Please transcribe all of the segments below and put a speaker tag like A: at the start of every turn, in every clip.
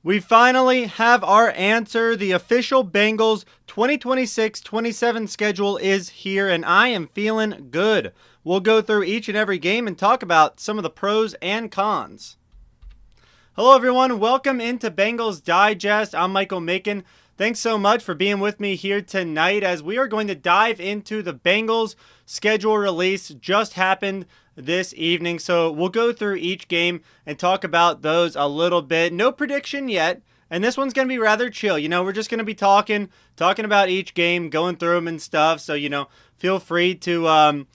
A: We finally have our answer. The official Bengals 2026-27 schedule is here, and I am feeling good. We'll go through each and every game and talk about some of the pros and cons. Hello, everyone. Welcome into Bengals Digest. I'm Michael Makin. Thanks so much for being with me here tonight as we are going to dive into the Bengals schedule release. Just happened this evening, so we'll go through each game and talk about those a little bit. No prediction yet, and this one's going to be rather chill. We're just going to be talking about each game, going through them and stuff. So, feel free to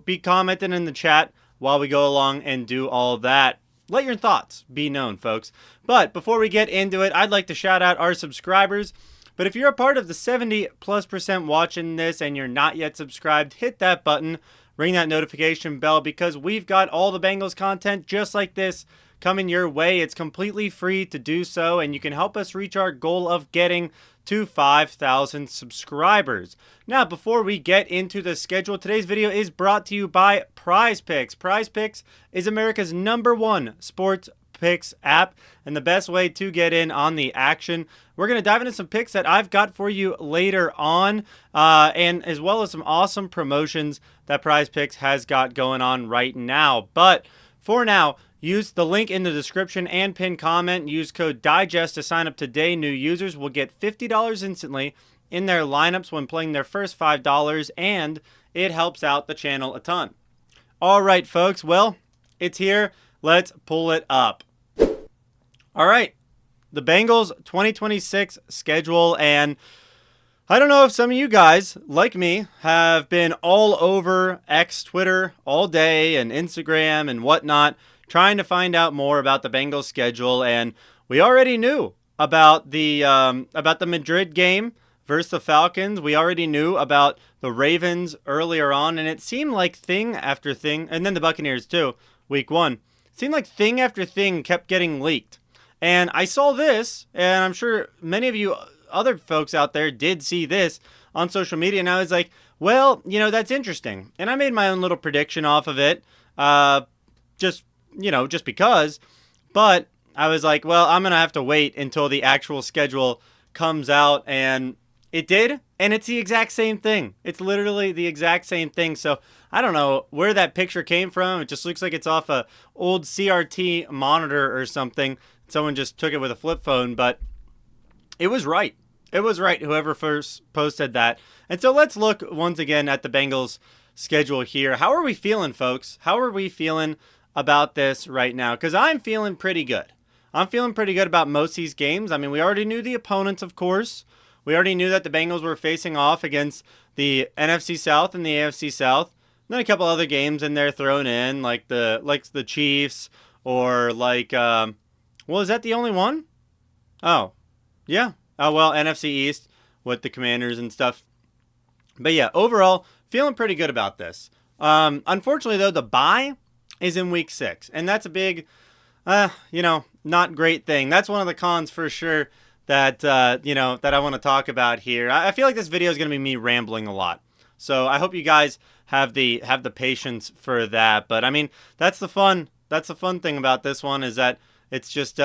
A: be commenting in the chat while we go along and do all that. Let your thoughts be known, folks. But before we get into it, I'd like to shout out our subscribers. But if you're a part of the 70+% watching this and you're not yet subscribed, hit that button, ring that notification bell, because we've got all the Bengals content just like this coming your way. It's completely free to do so, and you can help us reach our goal of getting to 5,000 subscribers. Now, before we get into the schedule, today's video is brought to you by Prize Picks. Prize Picks is America's #1 sports picks app and the best way to get in on the action. We're going to dive into some picks that I've got for you later on, and as well as some awesome promotions that Prize Picks has got going on right now. But for now, use the link in the description and pinned comment. Use code DIGEST to sign up today. New users will get $50 instantly in their lineups when playing their first $5, and it helps out the channel a ton. All right, folks. Well, it's here. Let's pull it up. All right. The Bengals 2026 schedule, and I don't know if some of you guys, like me, have been all over X, Twitter all day, and Instagram and whatnot, trying to find out more about the Bengals schedule. And we already knew about the Madrid game versus the Falcons. We already knew about the Ravens earlier on, and it seemed like thing after thing, and then the Buccaneers too, week 1. It seemed like thing after thing kept getting leaked. And I saw this, and I'm sure many of you other folks out there did see this on social media, and I was like, well, that's interesting. And I made my own little prediction off of it, just because. But I was like, well, I'm going to have to wait until the actual schedule comes out, and it did, and it's the exact same thing. It's literally the exact same thing. So I don't know where that picture came from. It just looks like it's off a old CRT monitor or something. Someone just took it with a flip phone, but it was right. It was right, whoever first posted that. And so let's look once again at the Bengals schedule here. How are we feeling, folks? How are we feeling about this right now? Because I'm feeling pretty good. I'm feeling pretty good about most of these games. I mean, we already knew the opponents, of course. We already knew that the Bengals were facing off against the NFC South and the AFC South. And then a couple other games in there thrown in, like the Chiefs or like, well, is that the only one? Oh, yeah. Oh, well, NFC East with the Commanders and stuff. But yeah, overall, feeling pretty good about this. Unfortunately, though, the bye is in week 6. And that's a big, not great thing. That's one of the cons for sure that I want to talk about here. I feel like this video is going to be me rambling a lot. So I hope you guys have the patience for that. But I mean, that's the fun thing about this one, is that it's just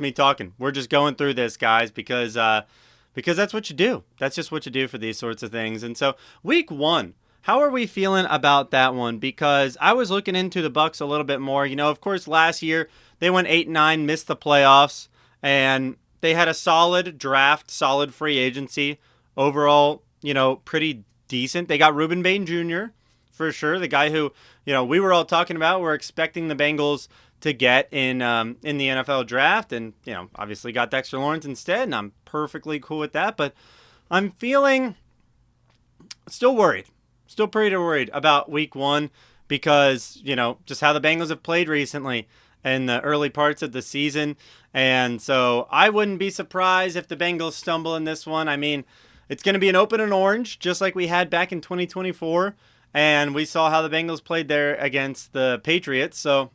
A: me talking. We're just going through this, guys, because that's what you do. That's just what you do for these sorts of things. And so week 1, how are we feeling about that one? Because I was looking into the Bucs a little bit more. Of course, last year they went 8-9, missed the playoffs, and they had a solid draft, solid free agency. Overall, pretty decent. They got Reuben Bain Jr., for sure, the guy who, we were all talking about. We're expecting the Bengals to get in the NFL draft, and obviously got Dexter Lawrence instead, and I'm perfectly cool with that. But I'm feeling still pretty worried about week 1 because just how the Bengals have played recently in the early parts of the season, and so I wouldn't be surprised if the Bengals stumble in this one. I mean, it's going to be an open and orange, just like we had back in 2024, and we saw how the Bengals played there against the Patriots. So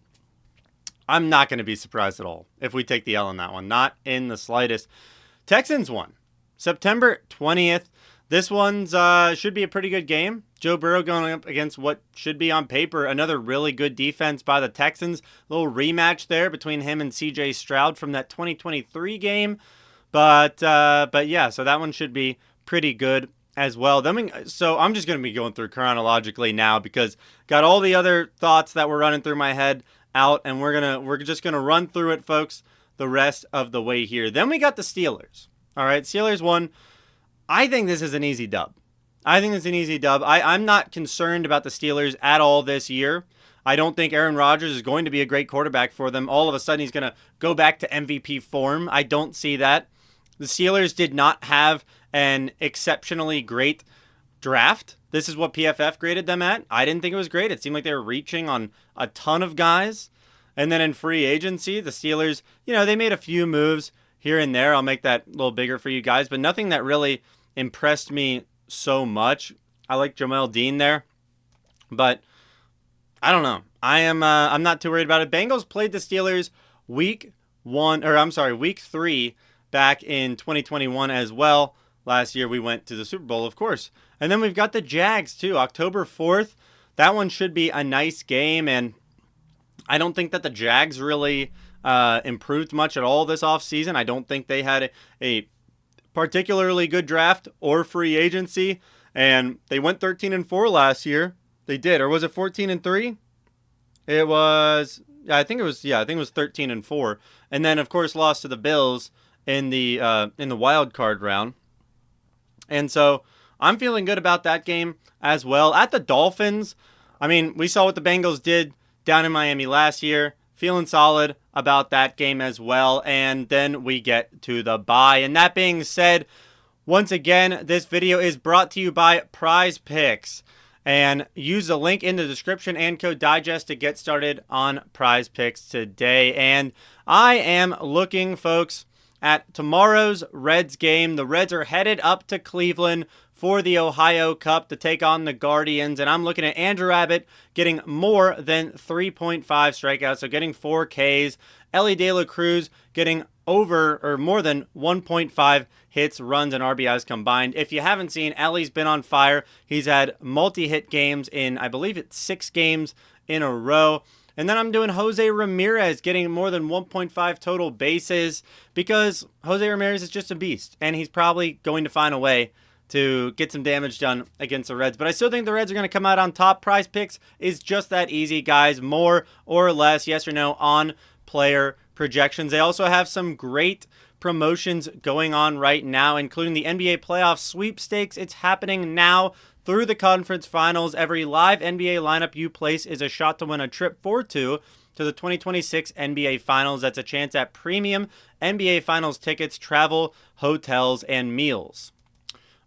A: I'm not going to be surprised at all if we take the L in that one. Not in the slightest. Texans won September 20th. This one's should be a pretty good game. Joe Burrow going up against what should be on paper another really good defense by the Texans. A little rematch there between him and C.J. Stroud from that 2023 game. But yeah, so that one should be pretty good as well. So I'm just going to be going through chronologically now because got all the other thoughts that were running through my head out, and we're just gonna run through it, folks, the rest of the way here. Then we got the Steelers. All right, Steelers won. I think this is an easy dub. I'm not concerned about the Steelers at all this year. I don't think Aaron Rodgers is going to be a great quarterback for them. All of a sudden, he's going to go back to MVP form. I don't see that. The Steelers did not have an exceptionally great draft. This is what PFF graded them at. I didn't think it was great. It seemed like they were reaching on a ton of guys. And then in free agency, the Steelers, they made a few moves here and there. I'll make that a little bigger for you guys, but nothing that really impressed me so much. I like Jamel Dean there, but I don't know. I'm not too worried about it. Bengals played the Steelers week 3 back in 2021 as well. Last year we went to the Super Bowl, of course. And then we've got the Jags too, October 4th. That one should be a nice game, and I don't think that the Jags really improved much at all this offseason. I don't think they had a particularly good draft or free agency, and they went 13-4 last year. They did, or was it 14-3? It was, I think it was 13-4, and then of course lost to the Bills in the wild card round. And so I'm feeling good about that game as well. At the Dolphins, I mean, we saw what the Bengals did down in Miami last year. Feeling solid about that game as well. And then we get to the bye. And that being said, once again, this video is brought to you by Prize Picks. And use the link in the description and code Digest to get started on Prize Picks today. And I am looking, folks, at tomorrow's Reds game. The Reds are headed up to Cleveland for the Ohio Cup to take on the Guardians. And I'm looking at Andrew Abbott getting more than 3.5 strikeouts, so getting 4 Ks. Ellie De La Cruz getting over or more than 1.5 hits, runs, and RBIs combined. If you haven't seen, Ellie's been on fire. He's had multi-hit games in, I believe it's 6 games in a row. And then I'm doing Jose Ramirez getting more than 1.5 total bases because Jose Ramirez is just a beast, and he's probably going to find a way to get some damage done against the Reds. But I still think the Reds are going to come out on top. Prize Picks is just that easy, guys. More or less, yes or no, on player projections. They also have some great promotions going on right now, including the NBA playoff sweepstakes. It's happening now through the conference finals. Every live NBA lineup you place is a shot to win a trip for 2 to the 2026 NBA Finals. That's a chance at premium NBA Finals tickets, travel, hotels, and meals.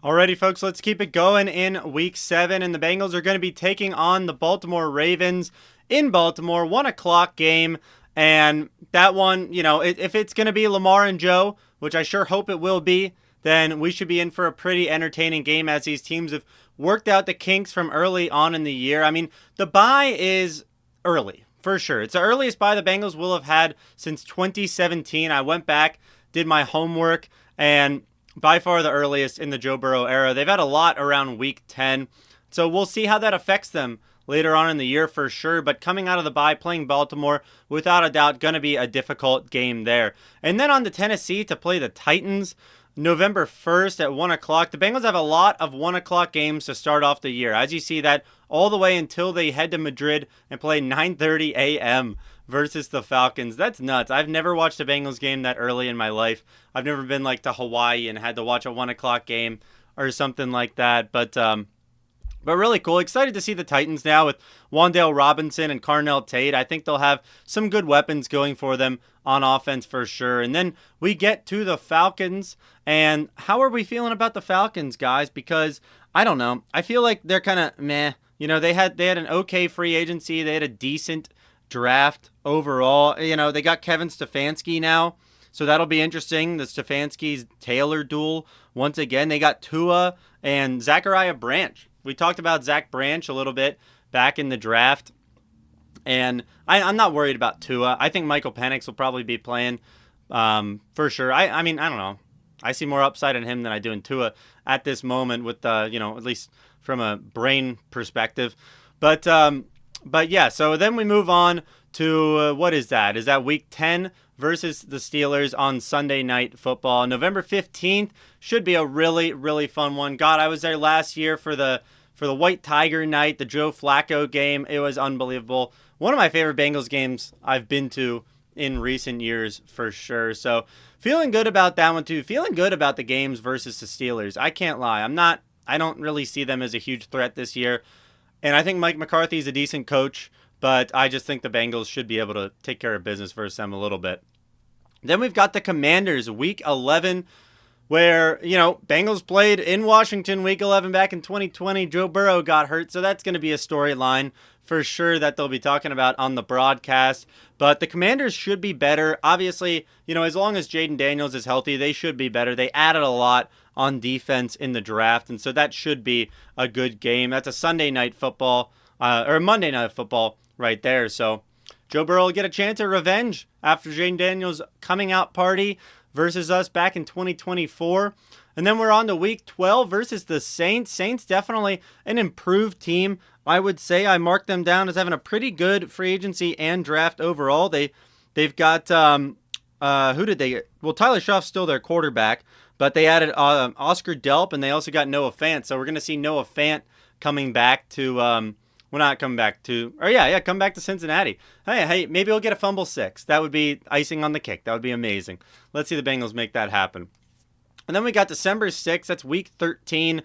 A: Alrighty, folks, let's keep it going in Week 7, and the Bengals are going to be taking on the Baltimore Ravens in Baltimore, 1 o'clock game, and that one, if it's going to be Lamar and Joe, which I sure hope it will be, then we should be in for a pretty entertaining game as these teams have worked out the kinks from early on in the year. I mean, the bye is early, for sure. It's the earliest bye the Bengals will have had since 2017. I went back, did my homework, and by far the earliest in the Joe Burrow era. They've had a lot around Week 10, so we'll see how that affects them later on in the year for sure. But coming out of the bye, playing Baltimore, without a doubt, going to be a difficult game there. And then on to Tennessee to play the Titans. November 1st at 1 o'clock. The Bengals have a lot of 1 o'clock games to start off the year. As you see that all the way until they head to Madrid and play 9:30 a.m. versus the Falcons. That's nuts. I've never watched a Bengals game that early in my life. I've never been like to Hawaii and had to watch a 1 o'clock game or something like that. But really cool. Excited to see the Titans now with Wan'Dale Robinson and Carnell Tate. I think they'll have some good weapons going for them on offense for sure. And then we get to the Falcons. And how are we feeling about the Falcons, guys? Because I don't know. I feel like they're kind of meh. They had an okay free agency. They had a decent draft overall. They got Kevin Stefanski now. So that'll be interesting. The Stefanski's-Taylor duel. Once again, they got Tua and Zachariah Branch. We talked about Zach Branch a little bit back in the draft. And I'm not worried about Tua. I think Michael Penix will probably be playing for sure. I mean, I don't know. I see more upside in him than I do in Tua at this moment with, at least from a brain perspective. But yeah, so then we move on to what is that? Is that week 10 versus the Steelers on Sunday Night Football? November 15th should be a really, really fun one. God, I was there last year for the White Tiger night, the Joe Flacco game. It was unbelievable. One of my favorite Bengals games I've been to in recent years for sure. So feeling good about that one too. Feeling good about the games versus the Steelers. I can't lie. I don't really see them as a huge threat this year. And I think Mike McCarthy's a decent coach, but I just think the Bengals should be able to take care of business versus them a little bit. Then we've got the Commanders, week 11, where, Bengals played in Washington week 11 back in 2020. Joe Burrow got hurt, so that's going to be a storyline for sure that they'll be talking about on the broadcast. But the Commanders should be better. Obviously, as long as Jaden Daniels is healthy, they should be better. They added a lot on defense in the draft, and so that should be a good game. That's a Sunday night football, or Monday night football right there. So Joe Burrow will get a chance at revenge after Jaden Daniels' coming out party versus us back in 2024. And then we're on to week 12 versus the Saints. Saints definitely an improved team. I would say I marked them down as having a pretty good free agency and draft overall. They've got who did they get? Well, Tyler Shuff's still their quarterback, but they added Oscar Delp, and they also got Noah Fant. So we're going to see Noah Fant coming back to come back to Cincinnati. Hey, maybe we'll get a fumble 6. That would be icing on the cake. That would be amazing. Let's see the Bengals make that happen. And then we got December 6th. That's week 13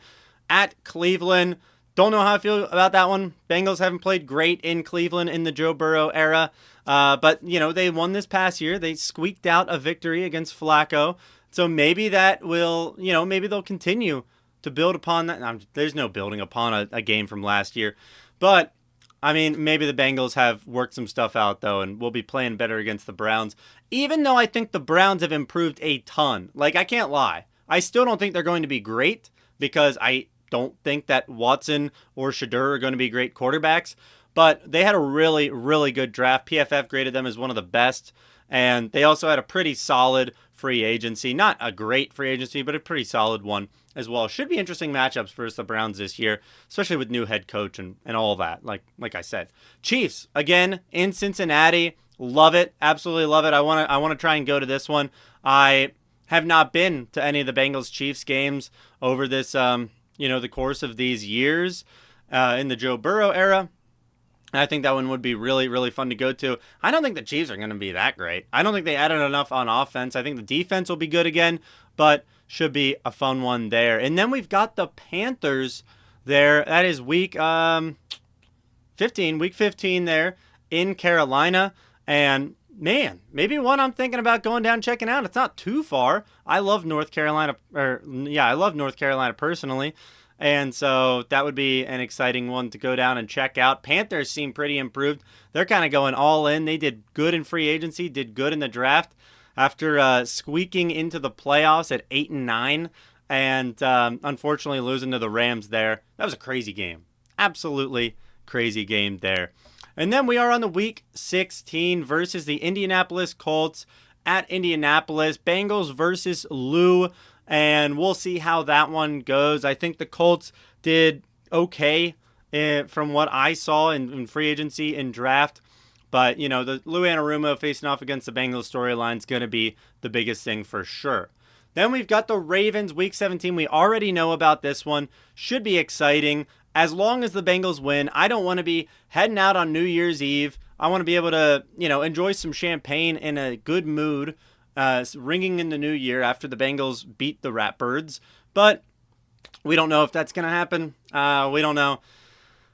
A: at Cleveland. Don't know how I feel about that one. Bengals haven't played great in Cleveland in the Joe Burrow era. But, they won this past year. They squeaked out a victory against Flacco. So maybe that will, maybe they'll continue to build upon that. There's no building upon a game from last year. But, maybe the Bengals have worked some stuff out, though, and we'll be playing better against the Browns. Even though I think the Browns have improved a ton. Like, I can't lie. I still don't think they're going to be great because I don't think that Watson or Shadur are going to be great quarterbacks. But they had a really, really good draft. PFF graded them as one of the best. And they also had a pretty solid free agency. Not a great free agency, but a pretty solid one as well. Should be interesting matchups versus the Browns this year, especially with new head coach and all that, like I said. Chiefs, again, in Cincinnati. Love it. Absolutely love it. I want to try and go to this one. I have not been to any of the Bengals-Chiefs games over this, the course of these years in the Joe Burrow era. I think that one would be really, really fun to go to. I don't think the Chiefs are going to be that great. I don't think they added enough on offense. I think the defense will be good again, but should be a fun one there. And then we've got the Panthers there. That is week 15 there in Carolina. And man, maybe one I'm thinking about going down checking out. It's not too far. I love North Carolina, I love North Carolina personally. And so that would be an exciting one to go down and check out. Panthers seem pretty improved. They're kind of going all in. They did good in free agency, did good in the draft after squeaking into the playoffs at 8-9 and unfortunately losing to the Rams there. That was a crazy game. Absolutely crazy game there. And then we are on the week 16 versus the Indianapolis Colts at Indianapolis. Bengals versus Lou. And we'll see how that one goes. I think the Colts did okay from what I saw in free agency and draft. But, the Lou Anarumo facing off against the Bengals storyline is going to be the biggest thing for sure. Then we've got the Ravens, week 17. We already know about this one. Should be exciting. As long as the Bengals win, I don't want to be heading out on New Year's Eve. I want to be able to, enjoy some champagne in a good mood. Ringing in the new year after the Bengals beat the Ratbirds. But we don't know if that's going to happen. We don't know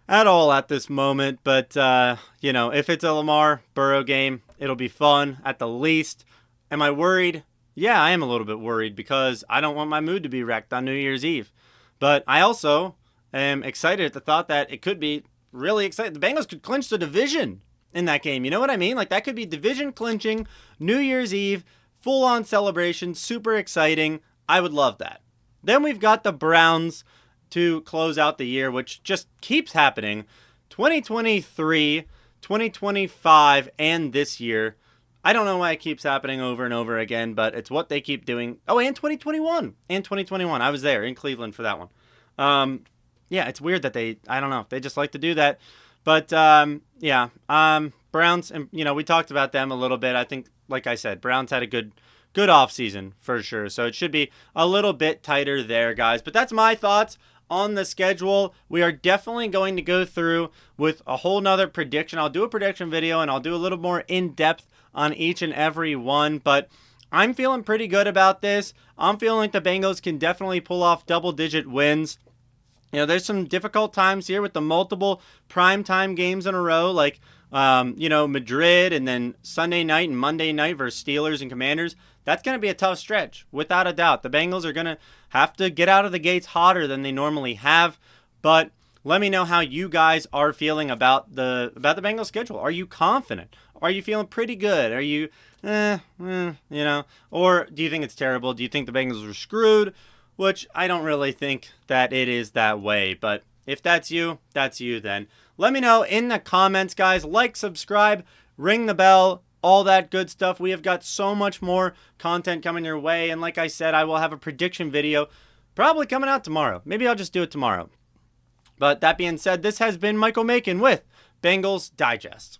A: at all at this moment. But, if it's a Lamar Burrow game, it'll be fun at the least. Am I worried? Yeah, I am a little bit worried because I don't want my mood to be wrecked on New Year's Eve. But I also am excited at the thought that it could be really exciting. The Bengals could clinch the division in that game. You know what I mean? Like, that could be division clinching New Year's Eve. Full-on celebration, super exciting. I would love that. Then we've got the Browns to close out the year, which just keeps happening. 2023, 2025, and this year. I don't know why it keeps happening over and over again, but it's what they keep doing. Oh, and 2021. And 2021. I was there in Cleveland for that one. Yeah, it's weird that I don't know, they just like to do that. But, yeah, Browns, and we talked about them a little bit. I think, like I said, Browns had a good offseason for sure. So it should be a little bit tighter there, guys. But that's my thoughts on the schedule. We are definitely going to go through with a whole nother prediction. I'll do a prediction video and I'll do a little more in-depth on each and every one, but I'm feeling pretty good about this. I'm feeling like the Bengals can definitely pull off double-digit wins. There's some difficult times here with the multiple primetime games in a row, like, Madrid and then Sunday night and Monday night versus Steelers and Commanders. That's going to be a tough stretch, without a doubt. The Bengals are going to have to get out of the gates hotter than they normally have, but let me know how you guys are feeling about the Bengals schedule. Are you confident? Are you feeling pretty good? Are you, or do you think it's terrible? Do you think the Bengals are screwed? Which I don't really think that it is that way, but if that's you then. Let me know in the comments, guys. Like, subscribe, ring the bell, all that good stuff. We have got so much more content coming your way, and like I said, I will have a prediction video probably coming out tomorrow. Maybe I'll just do it tomorrow. But that being said, this has been Michael Makin with Bengals Digest.